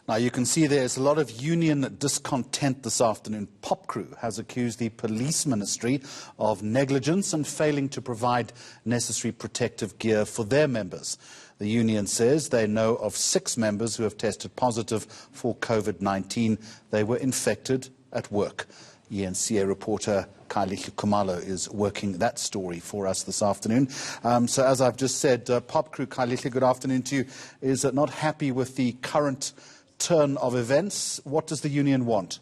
Now, you can see there's a lot of union discontent this afternoon. Popcru has accused the police ministry of negligence and failing to provide necessary protective gear for their members. The union says they know of 6 members who have tested positive for COVID-19. They were infected at work. ENCA reporter Kylie Khumalo is working that story for us this afternoon. So as I've just said, Popcru, Kylie, good afternoon to you, is not happy with the current turn of events. What does the union want?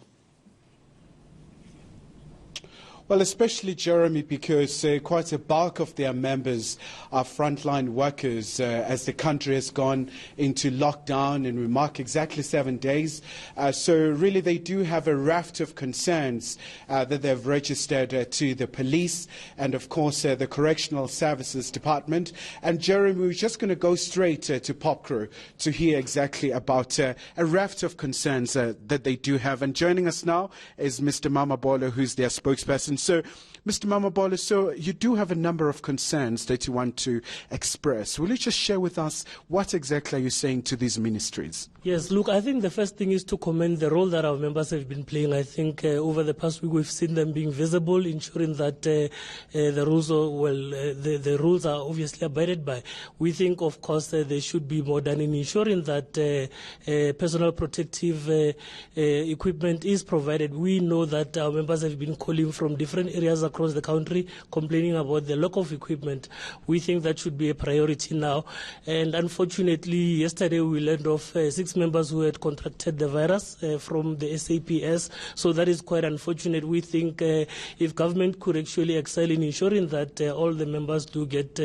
Well, especially, Jeremy, because quite a bulk of their members are frontline workers as the country has gone into lockdown, and we mark exactly 7 days. So really they do have a raft of concerns that they've registered to the police and, of course, the Correctional Services Department. And, Jeremy, we're just going to go straight to Popcru to hear exactly about a raft of concerns that they do have. And joining us now is Mr. Mamabolo, who's their spokesperson. So, Mr. Mamabolo, so you do have a number of concerns that you want to express. Will you just share with us what exactly are you saying to these ministries? Yes, look, I think the first thing is to commend the role that our members have been playing. I think over the past week we've seen them being visible, ensuring that the rules are obviously abided by. We think, of course, there should be more done in ensuring that personal protective equipment is provided. We know that our members have been calling from different areas across the country, complaining about the lack of equipment. We think that should be a priority now. And unfortunately, yesterday we learned of 6 members who had contracted the virus from the SAPS. So that is quite unfortunate. We think if government could actually excel in ensuring that all the members do get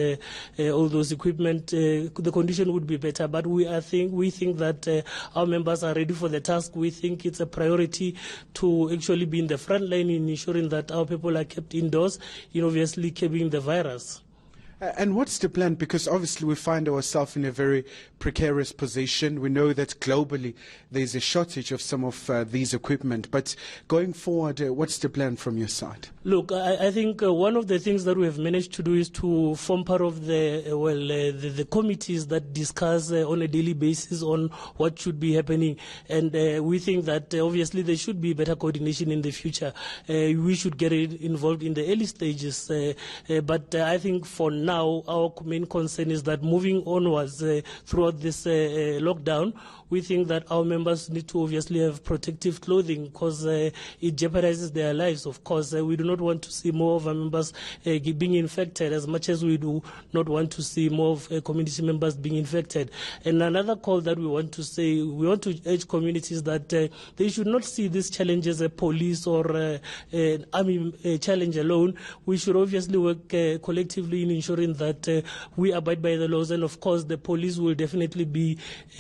all those equipment, the condition would be better. But we think that our members are ready for the task. We think it's a priority to actually be in the front line in ensuring that our people are kept indoors, obviously curbing the virus. And what's the plan? Because obviously we find ourselves in a very precarious position. We know that globally there's a shortage of some of these equipment. But going forward, what's the plan from your side? Look, I think one of the things that we have managed to do is to form part of the committees that discuss on a daily basis on what should be happening. And we think that obviously there should be better coordination in the future. We should get involved in the early stages. But I think for now, our main concern is that moving onwards throughout this lockdown, we think that our members need to obviously have protective clothing because it jeopardizes their lives. Of course, we do not want to see more of our members being infected as much as we do not want to see more of community members being infected. And another call that we want to say, we want to urge communities that they should not see this challenge as a police or an army challenge alone. We should obviously work collectively in ensuring that we abide by the laws, and of course the police will definitely be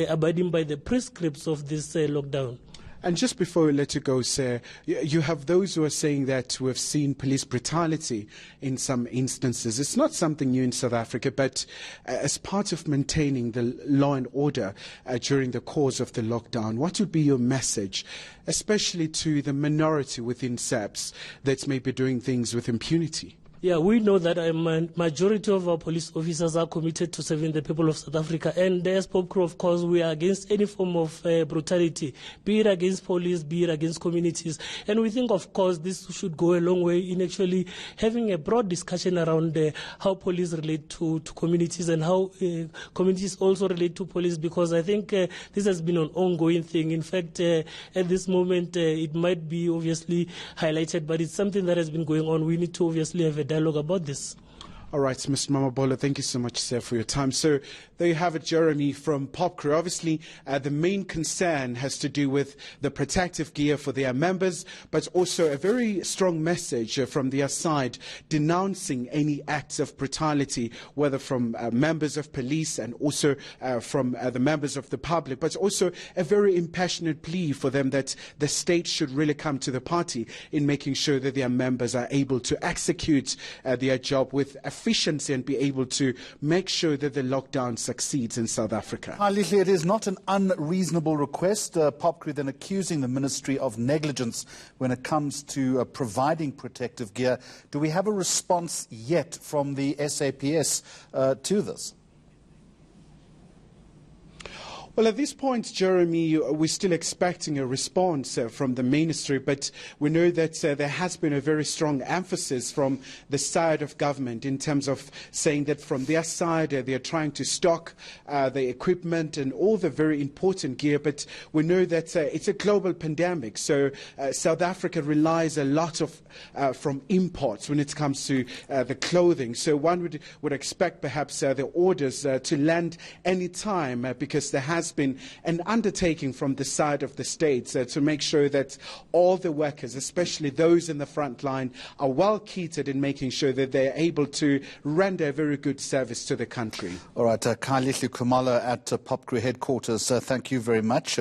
abiding by the prescripts of this lockdown. And just before we let you go, sir, you have those who are saying that we have seen police brutality in some instances. It's not something new in South Africa, but as part of maintaining the law and order during the course of the lockdown, what would be your message, especially to the minority within SAPS that may be doing things with impunity? Yeah, we know that a majority of our police officers are committed to serving the people of South Africa. And as Popcru, of course, we are against any form of brutality, be it against police, be it against communities. And we think, of course, this should go a long way in actually having a broad discussion around how police relate to communities and how communities also relate to police, because I think this has been an ongoing thing. In fact, at this moment, it might be obviously highlighted, but it's something that has been going on. We need to obviously have a dialogue about this. All right, Mr. Mamabolo, thank you so much, sir, for your time. So there you have it, Jeremy, from Popcru. Obviously, the main concern has to do with the protective gear for their members, but also a very strong message from their side denouncing any acts of brutality, whether from members of police and also from the members of the public, but also a very impassionate plea for them that the state should really come to the party in making sure that their members are able to execute their job with efficiency and be able to make sure that the lockdown succeeds in South Africa. It is not an unreasonable request. Popcru then accusing the Ministry of negligence when it comes to providing protective gear. Do we have a response yet from the SAPS to this? Well, at this point, Jeremy, we're still expecting a response from the ministry, but we know that there has been a very strong emphasis from the side of government in terms of saying that from their side they are trying to stock the equipment and all the very important gear, but we know that it's a global pandemic, so South Africa relies a lot of from imports when it comes to the clothing. So one would expect perhaps the orders to land any time because there has been an undertaking from the side of the states to make sure that all the workers, especially those in the front line, are well kitted in making sure that they're able to render a very good service to the country. All right, Kylie Khumalo at Popcru headquarters, thank you very much.